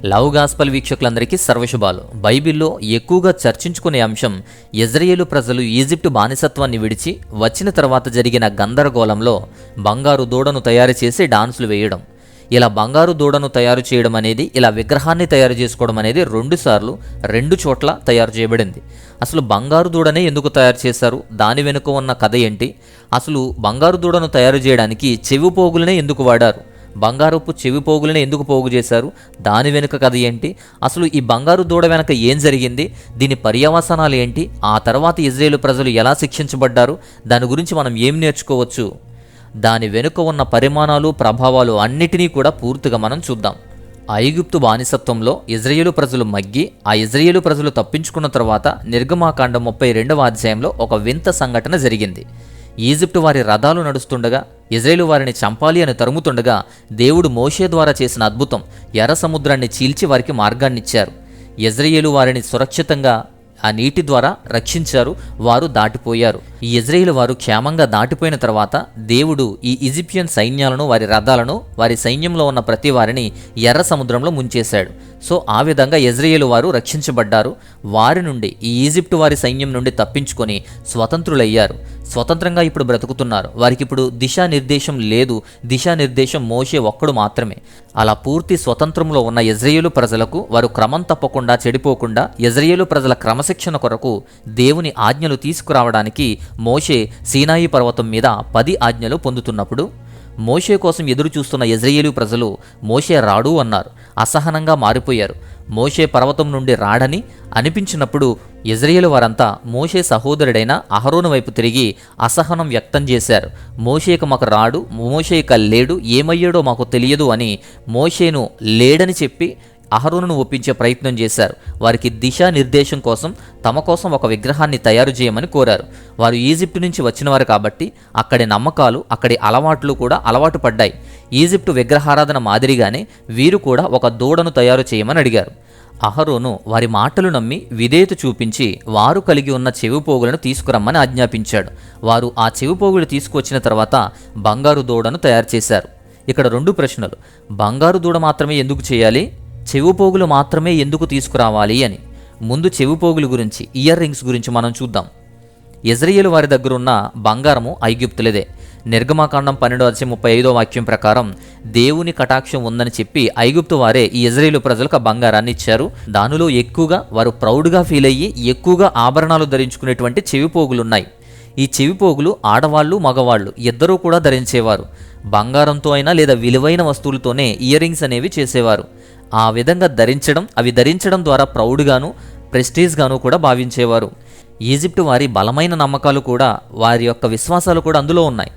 Love gospel వీక్షకులందరికీ సర్వశుభాలు. బైబిల్లో ఎక్కువగా చర్చించుకునే అంశం ఇజ్రాయేలు ప్రజలు ఈజిప్టు బానిసత్వాన్ని విడిచి వచ్చిన తర్వాత జరిగిన గందరగోళంలో బంగారు దూడను తయారు చేసి డాన్సులు వేయడం. ఇలా బంగారు దూడను తయారు చేయడం అనేది, ఇలా విగ్రహాన్ని తయారు చేసుకోవడం అనేది 2 సార్లు 2 చోట్ల తయారు చేయబడింది. అసలు బంగారు దూడనే ఎందుకు తయారు చేశారు? దాని వెనుక ఉన్న కథ ఏంటి? అసలు బంగారు దూడను తయారు చేయడానికి చెవి పోగులనే ఎందుకు వాడారు? బంగారపు చెవి పోగులను ఎందుకు పోగు చేశారు? దాని వెనుక కథ ఏంటి? అసలు ఈ బంగారు దూడ వెనక ఏం జరిగింది? దీని పర్యవసానాలు ఏంటి? ఆ తర్వాత ఇజ్రాయేలు ప్రజలు ఎలా శిక్షించబడ్డారు? దాని గురించి మనం ఏం నేర్చుకోవచ్చు? దాని వెనుక ఉన్న పరిమాణాలు, ప్రభావాలు అన్నిటినీ కూడా పూర్తిగా మనం చూద్దాం. ఐగుప్తు బానిసత్వంలో ఇజ్రాయేలు ప్రజలు మగ్గి, ఆ ఇజ్రాయేలు ప్రజలు తప్పించుకున్న తర్వాత నిర్గమాకాండం 32వ అధ్యాయంలో ఒక వింత సంఘటన జరిగింది. ఈజిప్టు వారి రథాలు నడుస్తుండగా, ఇజ్రాయేలు వారిని చంపాలి అని తరుముతుండగా, దేవుడు మోషే ద్వారా చేసిన అద్భుతం, ఎర్ర సముద్రాన్ని చీల్చి వారికి మార్గాన్నిచ్చారు. ఇజ్రాయేలు వారిని సురక్షితంగా ఆ నీటి ద్వారా రక్షించారు. వారు దాటిపోయారు. ఈ ఇజ్రాయేలు వారు క్షేమంగా దాటిపోయిన తర్వాత దేవుడు ఈ ఈజిప్షియన్ సైన్యాలను, వారి రథాలను, వారి సైన్యంలో ఉన్న ప్రతి వారిని ఎర్ర సముద్రంలో ముంచేశాడు. సో ఆ విధంగా ఇజ్రాయేలు వారు రక్షించబడ్డారు. వారి నుండి, ఈ ఈజిప్టు వారి సైన్యం నుండి తప్పించుకొని స్వతంత్రులయ్యారు. స్వతంత్రంగా ఇప్పుడు బ్రతుకుతున్నారు. వారికి ఇప్పుడు దిశానిర్దేశం లేదు. దిశానిర్దేశం మోషే ఒక్కడు మాత్రమే. అలా పూర్తి స్వతంత్రంలో ఉన్న ఇజ్రాయేలు ప్రజలకు వారు క్రమం తప్పకుండా చెడిపోకుండా ఇజ్రాయేలు ప్రజల క్రమశిక్షణ కొరకు దేవుని ఆజ్ఞలు తీసుకురావడానికి మోషే సీనాయి పర్వతం మీద 10 ఆజ్ఞలు పొందుతున్నప్పుడు మోషే కోసం ఎదురు చూస్తున్న ఇజ్రాయేలు ప్రజలు మోషే రాడు అన్నారు. అసహనంగా మారిపోయారు. మోషే పర్వతం నుండి రాడని అనిపించినప్పుడు ఇజ్రాయేలు వారంతా మోషే సహోదరుడైన అహరోను వైపు తిరిగి అసహనం వ్యక్తం చేశారు. మోషేకు మాకు రాడు, మోషేక లేడు, ఏమయ్యాడో మాకు తెలియదు అని మోషేను లేడని చెప్పి అహరోనును ఒప్పించే ప్రయత్నం చేశారు. వారికి దిశానిర్దేశం కోసం తమ కోసం ఒక విగ్రహాన్ని తయారు చేయమని కోరారు. వారు ఈజిప్టు నుంచి వచ్చినవారు కాబట్టి అక్కడి నమ్మకాలు, అక్కడి అలవాట్లు కూడా అలవాటు పడ్డాయి. ఈజిప్టు విగ్రహారాధన మాదిరిగానే వీరు కూడా ఒక దూడను తయారు చేయమని అడిగారు. అహరోను వారి మాటలు నమ్మి విధేయత చూపించి వారు కలిగి ఉన్న చెవిపోగులను తీసుకురమ్మని ఆజ్ఞాపించాడు. వారు ఆ చెవిపోగులు తీసుకువచ్చిన తర్వాత బంగారు దూడను తయారు చేశారు. ఇక్కడ 2 ప్రశ్నలు. బంగారు దూడ మాత్రమే ఎందుకు చేయాలి? చెవిపోగులు మాత్రమే ఎందుకు తీసుకురావాలి అని. ముందు చెవిపోగుల గురించి, ఇయర్ రింగ్స్ గురించి మనం చూద్దాం. ఇజ్రాయేలు వారి దగ్గర ఉన్న బంగారము ఐగుప్తులదే. నిర్గమాకాండం 12:35 వాక్యం ప్రకారం దేవుని కటాక్షం ఉందని చెప్పి ఐగుప్తు వారే ఈ ఇజ్రాయేలు ప్రజలకు ఆ బంగారాన్ని ఇచ్చారు. దానిలో ఎక్కువగా వారు ప్రౌడ్గా ఫీల్ అయ్యి ఎక్కువగా ఆభరణాలు ధరించుకునేటువంటి చెవిపోగులున్నాయి. ఈ చెవిపోగులు ఆడవాళ్ళు, మగవాళ్ళు ఇద్దరూ కూడా ధరించేవారు. బంగారంతో అయినా లేదా విలువైన వస్తువులతోనే ఇయర్ రింగ్స్ అనేవి చేసేవారు. ఆ విధంగా అవి ధరించడం ద్వారా ప్రౌడ్గాను, ప్రెస్టీజ్గాను కూడా భావించేవారు. ఈజిప్టు వారి బలమైన నమ్మకాలు కూడా, వారి యొక్క విశ్వాసాలు కూడా అందులో ఉన్నాయి.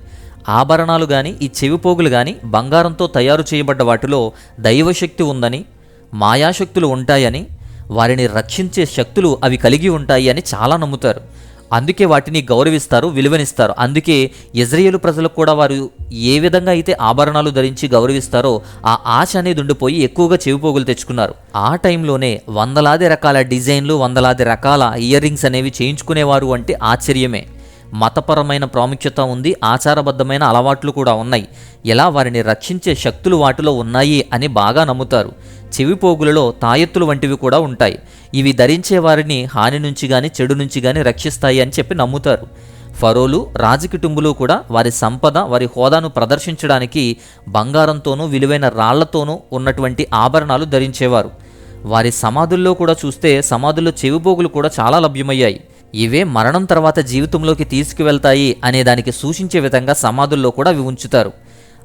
ఆభరణాలు కానీ, ఈ చెవిపోగులు కానీ బంగారంతో తయారు చేయబడ్డ వాటిలో దైవశక్తి ఉందని, మాయాశక్తులు ఉంటాయని, వారిని రక్షించే శక్తులు అవి కలిగి ఉంటాయి అని చాలా నమ్ముతారు. అందుకే వాటిని గౌరవిస్తారు, విలువనిస్తారు. అందుకే ఇజ్రాయేలు ప్రజలకు కూడా వారు ఏ విధంగా అయితే ఆభరణాలు ధరించి గౌరవిస్తారో ఆ ఆశ అనేది ఉండిపోయి ఎక్కువగా చెవిపోగులు తెచ్చుకున్నారు. ఆ టైంలోనే వందలాది రకాల డిజైన్లు, వందలాది రకాల ఇయర్ రింగ్స్ అనేవి చేయించుకునేవారు అంటే ఆశ్చర్యమే. మతపరమైన ప్రాముఖ్యత ఉంది, ఆచారబద్ధమైన అలవాట్లు కూడా ఉన్నాయి. ఇలా వారిని రక్షించే శక్తులు వాటిలో ఉన్నాయి అని బాగా నమ్ముతారు. చెవిపోగులలో తాయెత్తులు వంటివి కూడా ఉంటాయి. ఇవి ధరించే వారిని హాని నుంచి కానీ, చెడు నుంచి కానీ రక్షిస్తాయి అని చెప్పి నమ్ముతారు. ఫరోలు, రాజకుటుంబులు కూడా వారి సంపద, వారి హోదాను ప్రదర్శించడానికి బంగారంతోనూ విలువైన రాళ్లతోనూ ఉన్నటువంటి ఆభరణాలు ధరించేవారు. వారి సమాధుల్లో కూడా చూస్తే సమాధుల్లో చెవిపోగులు కూడా చాలా లభ్యమయ్యాయి. ఇవే మరణం తర్వాత జీవితంలోకి తీసుకువెళ్తాయి అనే దానికి సూచించే విధంగా సమాధుల్లో కూడా అవి ఉంచుతారు.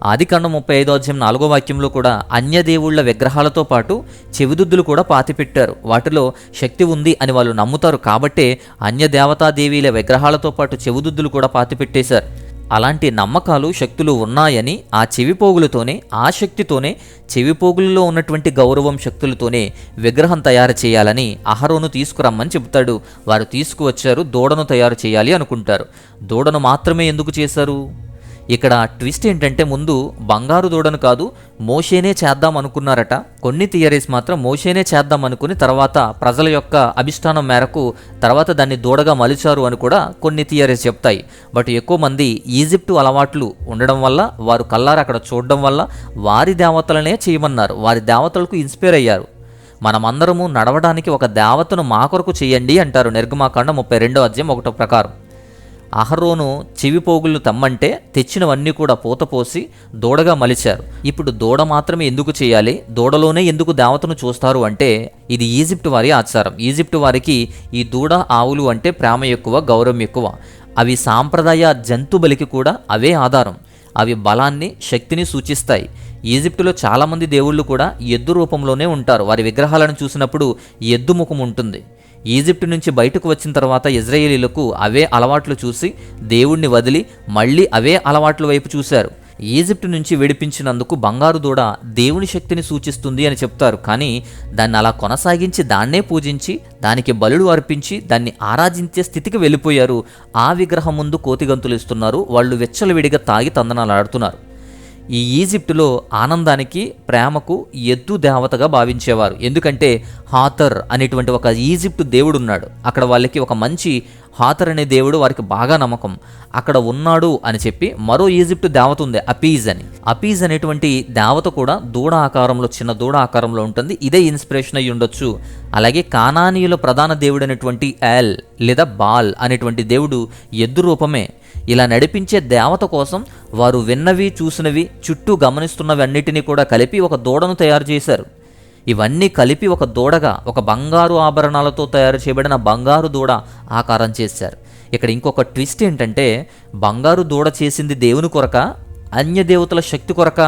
ఆదికాండం 35వ అధ్యాయం 4వ వాక్యంలో కూడా అన్యదేవుళ్ల విగ్రహాలతో పాటు చెవిదుద్దులు కూడా పాతిపెట్టారు. వాటిలో శక్తి ఉంది అని వాళ్ళు నమ్ముతారు కాబట్టే అన్యదేవతాదేవీల విగ్రహాలతో పాటు చెవిదుద్దులు కూడా పాతిపెట్టేశారు. అలాంటి నమ్మకాలు, శక్తులు ఉన్నాయని ఆ చెవిపోగులతోనే, ఆ శక్తితోనే, చెవిపోగులలో ఉన్నటువంటి గౌరవం శక్తులతోనే విగ్రహం తయారు చేయాలని అహరోను తీసుకురమ్మని చెబుతాడు. వారు తీసుకువచ్చారు. దూడను తయారు చేయాలి అనుకుంటారు. దూడను మాత్రమే ఎందుకు చేశారు? ఇక్కడ ట్విస్ట్ ఏంటంటే, ముందు బంగారు దూడను కాదు మోషేనే చేద్దాం అనుకున్నారట. కొన్ని థియరీస్ మాత్రం మోషేనే చేద్దాం అనుకుని తర్వాత ప్రజల యొక్క అభిష్టానం మేరకు తర్వాత దాన్ని దూడగా మలిచారు అని కూడా కొన్ని థియరీస్ చెప్తాయి. బట్ ఎక్కువ మంది ఈజిప్టు అలవాట్లు ఉండడం వల్ల, వారు కల్లారా అక్కడ చూడడం వల్ల వారి దేవతలనే చేయమన్నారు. వారి దేవతలకు ఇన్స్పైర్ అయ్యారు. మనమందరము నడవడానికి ఒక దేవతను మా కొరకు చేయండి అంటారు నిర్గమాకాండం 32:1 ప్రకారం. అహరోను చెవి పోగులను తమ్మంటే తెచ్చినవన్నీ కూడా పూత పోసి దూడగా మలిచారు. ఇప్పుడు దూడ మాత్రమే ఎందుకు చేయాలి, దూడలోనే ఎందుకు దేవతను చూస్తారు అంటే ఇది ఈజిప్ట్ వారి ఆచారం. ఈజిప్ట్ వారికి ఈ దూడ ఆవులు అంటే ప్రేమ ఎక్కువ, గౌరవం ఎక్కువ. అవి సాంప్రదాయ జంతు బలికి కూడా అవే ఆధారం. అవి బలాన్ని, శక్తిని సూచిస్తాయి. ఈజిప్టులో చాలామంది దేవుళ్ళు కూడా ఎద్దు రూపంలోనే ఉంటారు. వారి విగ్రహాలను చూసినప్పుడు ఎద్దు ముఖం ఉంటుంది. ఈజిప్టు నుంచి బయటకు వచ్చిన తర్వాత ఇజ్రాయేలీలకు అవే అలవాట్లు చూసి దేవుణ్ణి వదిలి మళ్ళీ అవే అలవాట్ల వైపు చూశారు. ఈజిప్టు నుంచి విడిపించినందుకు బంగారు దూడ దేవుని శక్తిని సూచిస్తుంది అని చెప్తారు. కానీ దాన్ని అలా కొనసాగించి దాన్నే పూజించి దానికి బలులు అర్పించి దాన్ని ఆరాధించే స్థితికి వెళ్ళిపోయారు. ఆ విగ్రహం ముందు కోతిగంతులు ఇస్తున్నారు. వాళ్ళు విచ్చలవిడిగా తాగి తందనాలాడుతున్నారు. ఈ ఈజిప్టులో ఆనందానికి, ప్రేమకు ఎద్దు దేవతగా భావించేవారు. ఎందుకంటే హాతర్ అనేటువంటి ఒక ఈజిప్టు దేవుడు ఉన్నాడు. అక్కడ వాళ్ళకి ఒక మంచి హాతర్ అనే దేవుడు వారికి బాగా నమ్మకం. అక్కడ ఉన్నాడు అని చెప్పి మరో ఈజిప్టు దేవత ఉంది, అపీజ్ అని. అపీజ్ అనేటువంటి దేవత కూడా దూడ ఆకారంలో, చిన్న దూడ ఆకారంలో ఉంటుంది. ఇదే ఇన్స్పిరేషన్ అయ్యి ఉండొచ్చు. అలాగే కానానీయుల ప్రధాన దేవుడు అనేటువంటి ఎల్ లేదా బాల్ అనేటువంటి దేవుడు ఎద్దు రూపమే. ఇలా నడిపించే దేవత కోసం వారు విన్నవి, చూసినవి, చుట్టూ గమనిస్తున్నవి అన్నిటినీ కూడా కలిపి ఒక దూడను తయారు చేశారు. ఇవన్నీ కలిపి ఒక దూడగా, ఒక బంగారు ఆభరణాలతో తయారు చేయబడిన బంగారు దూడ ఆకారం చేశారు. ఇక్కడ ఇంకొక ట్విస్ట్ ఏంటంటే బంగారు దూడ చేసింది దేవుని కొరక, అన్య దేవతల శక్తి కొరక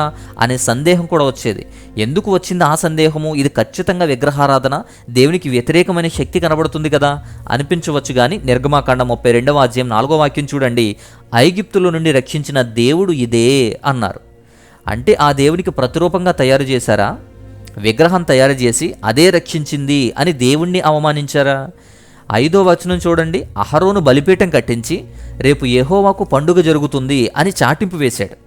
అనే సందేహం కూడా వచ్చేది. ఎందుకు వచ్చింది ఆ సందేహము? ఇది ఖచ్చితంగా విగ్రహారాధన, దేవునికి వ్యతిరేకమైన శక్తి కనబడుతుంది కదా అనిపించవచ్చు. కానీ నిర్గమాకాండం 32:4 చూడండి. ఐగుప్తులో నుండి రక్షించిన దేవుడు ఇదే అన్నారు. అంటే ఆ దేవునికి ప్రతిరూపంగా తయారు చేశారా? విగ్రహం తయారు చేసి అదే రక్షించింది అని దేవుణ్ణి అవమానించారా? 5వ వచనం చూడండి. అహరోను బలిపీఠం కట్టించి రేపు యెహోవాకు పండుగ జరుగుతుంది అని చాటింపు వేశాడు.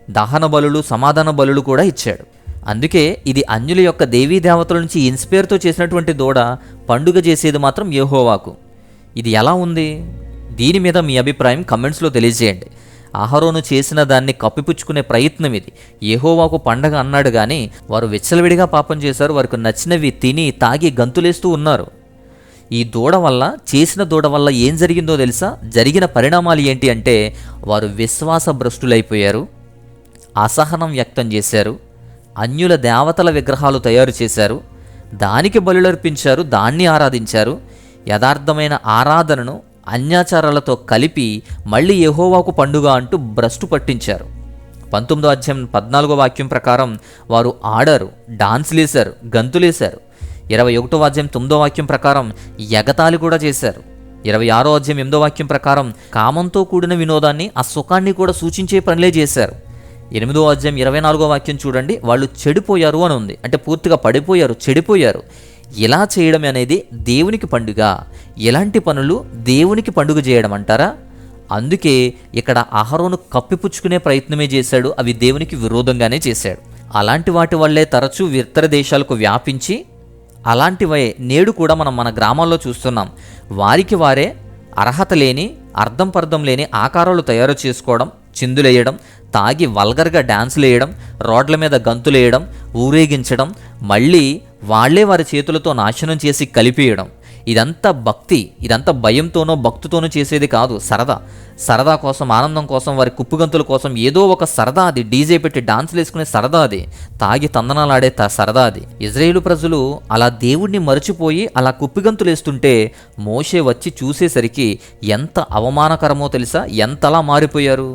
దహన బలులు, సమాధాన బలులు కూడా ఇచ్చాడు. అందుకే ఇది అన్యుల యొక్క దేవీ దేవతల నుంచి ఇన్స్పైర్తో చేసినటువంటి దూడ, పండుగ చేసేది మాత్రం యెహోవాకు. ఇది ఎలా ఉంది? దీని మీద మీ అభిప్రాయం కమెంట్స్లో తెలియజేయండి. అహరోను చేసిన దాన్ని కప్పిపుచ్చుకునే ప్రయత్నం ఇది. యెహోవాకు పండగ అన్నాడు కానీ వారు విచ్చలవిడిగా పాపం చేశారు. వారికి నచ్చినవి తిని తాగి గంతులేస్తూ ఉన్నారు. ఈ దూడ వల్ల, చేసిన దూడ వల్ల ఏం జరిగిందో తెలుసా? జరిగిన పరిణామాలు ఏంటి అంటే వారు విశ్వాస భ్రష్టులైపోయారు, అసహనం వ్యక్తం చేశారు, అన్యుల దేవతల విగ్రహాలు తయారు చేశారు, దానికి బలులర్పించారు, దాన్ని ఆరాధించారు. యథార్థమైన ఆరాధనను అన్యాచారాలతో కలిపి మళ్ళీ యెహోవాకు పండుగ అంటూ భ్రష్టు పట్టించారు. 19:14 ప్రకారం వారు ఆడారు, డాన్సులేశారు, గంతులేశారు. 21:9 ప్రకారం ఎగతాళి కూడా చేశారు. 26:8 ప్రకారం కామంతో కూడిన వినోదాన్ని, ఆ సుఖాన్ని కూడా సూచించే పనులే చేశారు. 8:24 చూడండి. వాళ్ళు చెడిపోయారు అని ఉంది. అంటే పూర్తిగా పడిపోయారు, చెడిపోయారు. ఇలా చేయడం అనేది దేవునికి పండుగ? ఎలాంటి పనులు దేవునికి పండుగ చేయడం అంటారా? అందుకే ఇక్కడ అహరోను కప్పిపుచ్చుకునే ప్రయత్నమే చేశాడు. అవి దేవునికి విరోధంగానే చేశాడు. అలాంటి వాటి వల్లే తరచూ ఇతర దేశాలకు వ్యాపించి, అలాంటివే నేడు కూడా మనం మన గ్రామాల్లో చూస్తున్నాం. వారికి వారే అర్హత లేని, అర్థం పర్థం లేని ఆకారాలు తయారు చేసుకోవడం, చిందులేయడం, తాగి వల్గర్గా డ్యాన్సులు వేయడం, రోడ్ల మీద గంతులేయడం, ఊరేగించడం, మళ్ళీ వాళ్లే వారి చేతులతో నాశనం చేసి కలిపేయడం. ఇదంతా భక్తి, ఇదంతా భయంతోనో భక్తితోనో చేసేది కాదు. సరదా కోసం, ఆనందం కోసం, వారి కుప్పుగంతుల కోసం ఏదో ఒక సరదా అది. డీజే పెట్టి డాన్సులు వేసుకునే సరదా అది, తాగి తందనాలాడే సరదా అది. ఇజ్రాయేలు ప్రజలు అలా దేవుణ్ణి మరచిపోయి అలా కుప్పిగంతులు వేస్తుంటే మోషే వచ్చి చూసేసరికి ఎంత అవమానకరమో తెలుసా? ఎంతలా మారిపోయారు.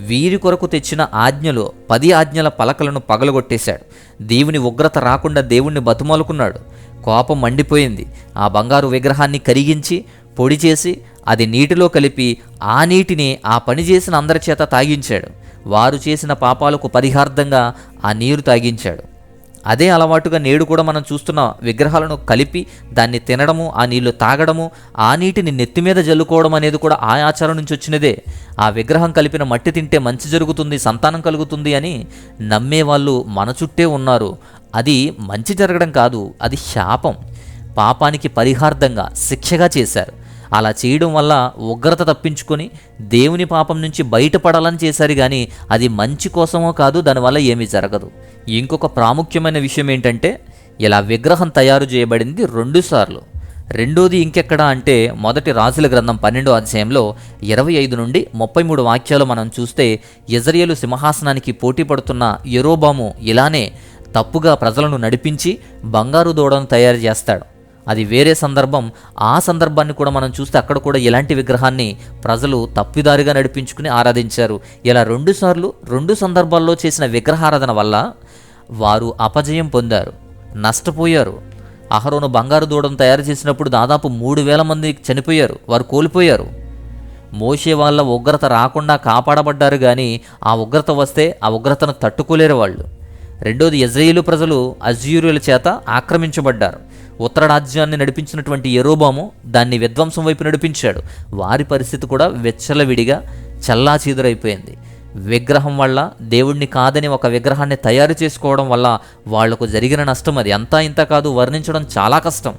వీరి కొరకు తెచ్చిన ఆజ్ఞలు, 10 ఆజ్ఞల పలకలను పగలగొట్టేశాడు. దేవుని ఉగ్రత రాకుండా దేవుణ్ణి బతిమాలుకున్నాడు. కోపం మండిపోయింది. ఆ బంగారు విగ్రహాన్ని కరిగించి పొడి చేసి అది నీటిలో కలిపి ఆ నీటిని ఆ పని చేసిన అందరి చేత తాగించాడు. వారు చేసిన పాపాలకు పరిహార్థంగా ఆ నీరు తాగించాడు. అదే అలవాటుగా నేడు కూడా మనం చూస్తున్న విగ్రహాలను కలిపి దాన్ని తినడము, ఆ నీళ్లు తాగడము, ఆ నీటిని నెత్తి మీద జల్లుకోవడం అనేది కూడా ఆ ఆచారం నుంచి వచ్చినదే. ఆ విగ్రహం కలిపిన మట్టి తింటే మంచి జరుగుతుంది, సంతానం కలుగుతుంది అని నమ్మేవాళ్ళు మన చుట్టే ఉన్నారు. అది మంచి జరగడం కాదు, అది శాపం. పాపానికి పరిహార్థంగా, శిక్షగా చేశారు. అలా చేయడం వల్ల ఉగ్రత తప్పించుకొని దేవుని పాపం నుంచి బయటపడాలని చేశారు. కానీ అది మంచి కోసమో కాదు, దానివల్ల ఏమీ జరగదు. ఇంకొక ప్రాముఖ్యమైన విషయం ఏంటంటే ఇలా విగ్రహం తయారు చేయబడింది 2 సార్లు. రెండోది ఇంకెక్కడ అంటే మొదటి రాజుల గ్రంథం 12వ అధ్యాయంలో 25 నుండి 33 వాక్యాలు మనం చూస్తే యెజ్రెయేలు సింహాసనానికి పోటీ పడుతున్న యెరోబాము ఇలానే తప్పుగా ప్రజలను నడిపించి బంగారు దూడను తయారు చేస్తాడు. అది వేరే సందర్భం. ఆ సందర్భాన్ని కూడా మనం చూస్తే అక్కడ కూడా ఇలాంటి విగ్రహాన్ని ప్రజలు తప్పిదారిగా నడిపించుకుని ఆరాధించారు. ఇలా 2 సార్లు 2 సందర్భాల్లో చేసిన విగ్రహారాధన వల్ల వారు అపజయం పొందారు, నష్టపోయారు. అహరోను బంగారు దూడను తయారు చేసినప్పుడు దాదాపు 3,000 మంది చనిపోయారు, వారు కోల్పోయారు. మోషే వాళ్ళ ఉగ్రత రాకుండా కాపాడబడ్డారు, కానీ ఆ ఉగ్రత వస్తే ఆ ఉగ్రతను తట్టుకోలేరు వాళ్ళు. రెండోది, యెజ్రెయేలు ప్రజలు అష్షూరీయుల చేత ఆక్రమించబడ్డారు. ఉత్తర రాజ్యాన్ని నడిపించినటువంటి యెరోబాము దాన్ని విధ్వంసం వైపు నడిపించాడు. వారి పరిస్థితి కూడా వెచ్చలవిడిగా చల్లాచీదురైపోయింది. విగ్రహం వల్ల, దేవుణ్ణి కాదని ఒక విగ్రహాన్ని తయారు చేసుకోవడం వల్ల వాళ్లకు జరిగిన నష్టం అది అంతా ఇంత కాదు, వర్ణించడం చాలా కష్టం.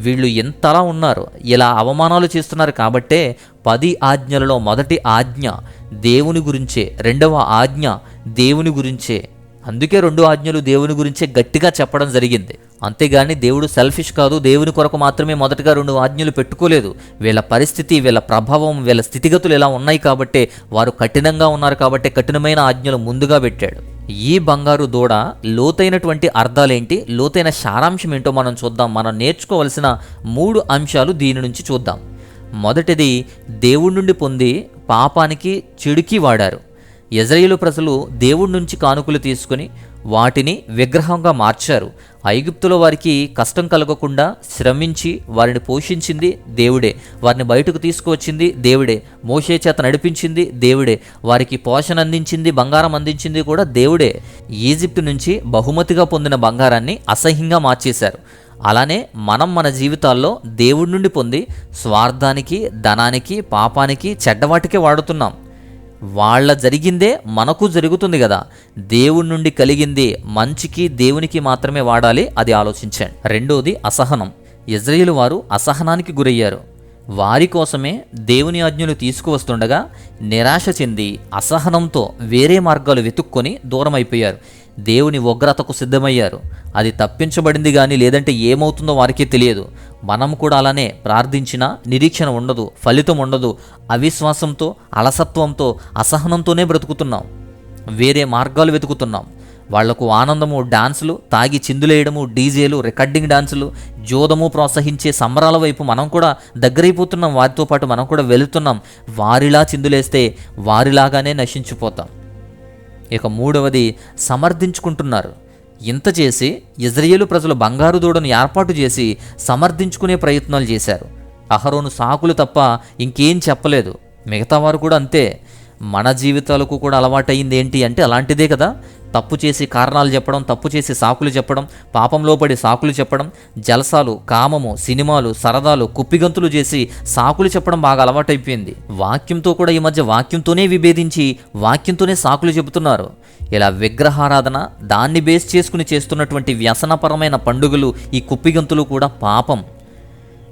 వీళ్ళు ఎంతలా ఉన్నారు, ఇలా అవమానాలు చేస్తున్నారు కాబట్టే 10 ఆజ్ఞలలో మొదటి ఆజ్ఞ దేవుని గురించే, రెండవ ఆజ్ఞ దేవుని గురించే. అందుకే 2 ఆజ్ఞలు దేవుని గురించే గట్టిగా చెప్పడం జరిగింది. అంతేగాని దేవుడు సెల్ఫిష్ కాదు, దేవుని కొరకు మాత్రమే మొదటగా 2 ఆజ్ఞలు పెట్టుకోలేదు. వీళ్ళ పరిస్థితి, వీళ్ళ ప్రభావం, వీళ్ళ స్థితిగతులు ఇలా ఉన్నాయి కాబట్టే, వారు కఠినంగా ఉన్నారు కాబట్టే కఠినమైన ఆజ్ఞలు ముందుగా పెట్టాడు. ఈ బంగారు దూడ లోతైనటువంటి అర్థాలేంటి, లోతైన సారాంశం ఏంటో మనం చూద్దాం. మనం నేర్చుకోవలసిన 3 అంశాలు దీని నుంచి చూద్దాం. మొదటిది, దేవుడి నుండి పొంది పాపానికి చెడుకి వాడారు. యెజ్రెయేలు ప్రజలు దేవుడి నుంచి కానుకలు తీసుకుని వాటిని విగ్రహంగా మార్చారు. ఐగుప్తులో వారికి కష్టం కలగకుండా శ్రమించి వారిని పోషించింది దేవుడే, వారిని బయటకు తీసుకువచ్చింది దేవుడే, మోషే చేత నడిపించింది దేవుడే, వారికి పోషణ అందించింది, బంగారం అందించింది కూడా దేవుడే. ఈజిప్టు నుంచి బహుమతిగా పొందిన బంగారాన్ని అసహ్యంగా మార్చేశారు. అలానే మనం మన జీవితాల్లో దేవుడి నుండి పొంది స్వార్థానికి, ధనానికి, పాపానికి, చెడ్డవాటికే వాడుతున్నాం. వాళ్ళ జరిగిందే మనకు జరుగుతుంది కదా. దేవుడి నుండి కలిగింది మంచికి, దేవునికి మాత్రమే వాడాలి, అది ఆలోచించండి. రెండోది, అసహనం. యెజ్రెయేలు వారు అసహనానికి గురయ్యారు. వారి కోసమే దేవుని ఆజ్ఞలు తీసుకువస్తుండగా నిరాశ చెంది అసహనంతో వేరే మార్గాలు వెతుక్కొని దూరం అయిపోయారు. దేవుని ఉగ్రతకు సిద్ధమయ్యారు. అది తప్పించబడింది కానీ లేదంటే ఏమవుతుందో వారికే తెలియదు. మనం కూడా అలానే ప్రార్థించినా నిరీక్షణ ఉండదు, ఫలితం ఉండదు. అవిశ్వాసంతో, అలసత్వంతో, అసహనంతోనే బ్రతుకుతున్నాం. వేరే మార్గాలు వెతుకుతున్నాం. వాళ్లకు ఆనందము, డాన్సులు, తాగి చిందులేయడము, డీజేలు, రికార్డింగ్ డాన్సులు, జోదము ప్రోత్సహించే సంబరాల వైపు మనం కూడా దగ్గరైపోతున్నాం. వారితో పాటు మనం కూడా వెళుతున్నాం. వారిలా చిందులేస్తే వారిలాగానే నశించిపోతాం. ఇక మూడవది, సమర్థించుకుంటున్నారు. ఇంత చేసి యెజ్రెయేలు ప్రజలు బంగారు దూడను ఏర్పాటు చేసి సమర్థించుకునే ప్రయత్నాలు చేశారు. అహరోను సాకులు తప్ప ఇంకేం చెప్పలేదు. మిగతా వారు కూడా అంతే. మన జీవితాలకు కూడా అలవాటయింది ఏంటి అంటే అలాంటిదే కదా. తప్పు చేసి కారణాలు చెప్పడం, తప్పు చేసి సాకులు చెప్పడం, పాపంలో పడి సాకులు చెప్పడం, జలసాలు, కామము, సినిమాలు, సరదాలు, కుప్పిగంతులు చేసి సాకులు చెప్పడం బాగా అలవాటైపోయింది. వాక్యంతో కూడా ఈ మధ్య వాక్యంతోనే విభేదించి వాక్యంతోనే సాకులు చెబుతున్నారు. ఇలా విగ్రహారాధన, దాన్ని బేస్ చేసుకుని చేస్తున్నటువంటి వ్యసనపరమైన పండుగలు, ఈ కుప్పిగంతులు కూడా పాపం.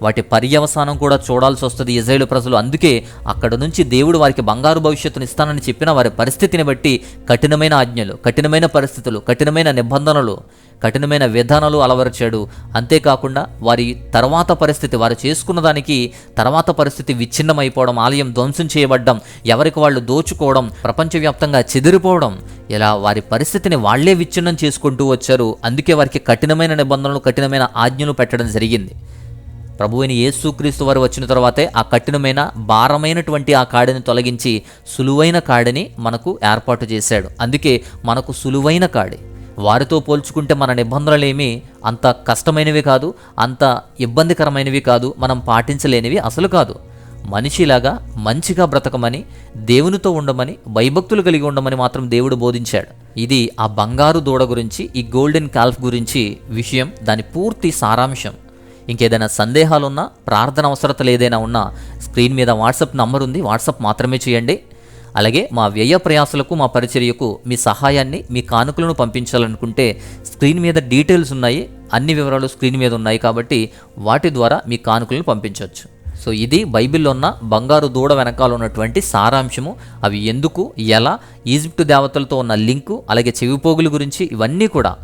వాటి పర్యవసానం కూడా చూడాల్సి వస్తుంది ఇజ్రాయేలు ప్రజలు. అందుకే అక్కడ నుంచి దేవుడు వారికి బంగారు భవిష్యత్తును ఇస్తానని చెప్పిన వారి పరిస్థితిని బట్టి కఠినమైన ఆజ్ఞలు, కఠినమైన పరిస్థితులు, కఠినమైన నిబంధనలు, కఠినమైన విధానాలు అలవరిచాడు. అంతేకాకుండా వారి తర్వాత పరిస్థితి, వారు చేసుకున్న దానికి తర్వాత పరిస్థితి విచ్ఛిన్నమైపోవడం, ఆలయం ధ్వంసం చేయబడ్డం, ఎవరికి వాళ్ళు దోచుకోవడం, ప్రపంచవ్యాప్తంగా చెదిరిపోవడం, ఇలా వారి పరిస్థితిని వాళ్లే విచ్ఛిన్నం చేసుకుంటూ వచ్చారు. అందుకే వారికి కఠినమైన నిబంధనలు, కఠినమైన ఆజ్ఞలు పెట్టడం జరిగింది. ప్రభువైన యేసుక్రీస్తు వారు వచ్చిన తర్వాతే ఆ కఠినమైన, భారమైనటువంటి ఆ కాడిని తొలగించి సులువైన కాడిని మనకు ఏర్పాటు చేశాడు. అందుకే మనకు సులువైన కాడి. వారితో పోల్చుకుంటే మన నిబంధనలేమీ అంత కష్టమైనవి కాదు, అంత ఇబ్బందికరమైనవి కాదు, మనం పాటించలేనివి అసలు కాదు. మనిషిలాగా మంచిగా బ్రతకమని, దేవునితో ఉండమని, భయభక్తులు కలిగి ఉండమని మాత్రం దేవుడు బోధించాడు. ఇది ఆ బంగారు దూడ గురించి, ఈ గోల్డెన్ కాల్ఫ్ గురించి విషయం, దాని పూర్తి సారాంశం. ఇంకేదైనా సందేహాలున్నా, ప్రార్థన అవసరతలు ఏదైనా ఉన్నా స్క్రీన్ మీద వాట్సాప్ నంబర్ ఉంది, వాట్సాప్ మాత్రమే చేయండి. అలాగే మా వ్యయ ప్రయాసలకు, మా పరిచర్యకు మీ సహాయాన్ని, మీ కానుకలను పంపించాలనుకుంటే స్క్రీన్ మీద డీటెయిల్స్ ఉన్నాయి, అన్ని వివరాలు స్క్రీన్ మీద ఉన్నాయి కాబట్టి వాటి ద్వారా మీ కానుకలను పంపించవచ్చు. సో ఇది బైబిల్లో ఉన్న బంగారు దూడ వెనకాల ఉన్నటువంటి సారాంశము. అవి ఎందుకు, ఎలా, ఈజిప్టు దేవతలతో ఉన్న లింకు, అలాగే చెవిపోగుల గురించి ఇవన్నీ కూడా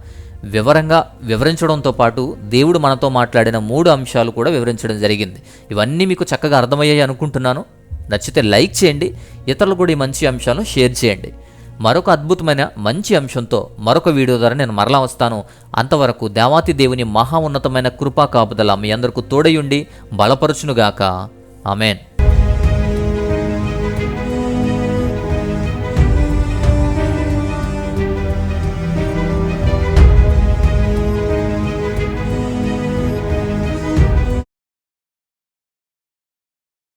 వివరంగా వివరించడంతో పాటు దేవుడు మనతో మాట్లాడిన 3 అంశాలు కూడా వివరించడం జరిగింది. ఇవన్నీ మీకు చక్కగా అర్థమయ్యాయి అనుకుంటున్నాను. నచ్చితే లైక్ చేయండి, ఇతరులు కూడా ఈ మంచి అంశాలను షేర్ చేయండి. మరొక అద్భుతమైన మంచి అంశంతో మరొక వీడియో ద్వారా నేను మరలా వస్తాను. అంతవరకు దేవాతి దేవుని మహా ఉన్నతమైన కృపా కాపుదల మీ అందరికీ తోడయుండి బలపరచునుగాక. ఆమెన్.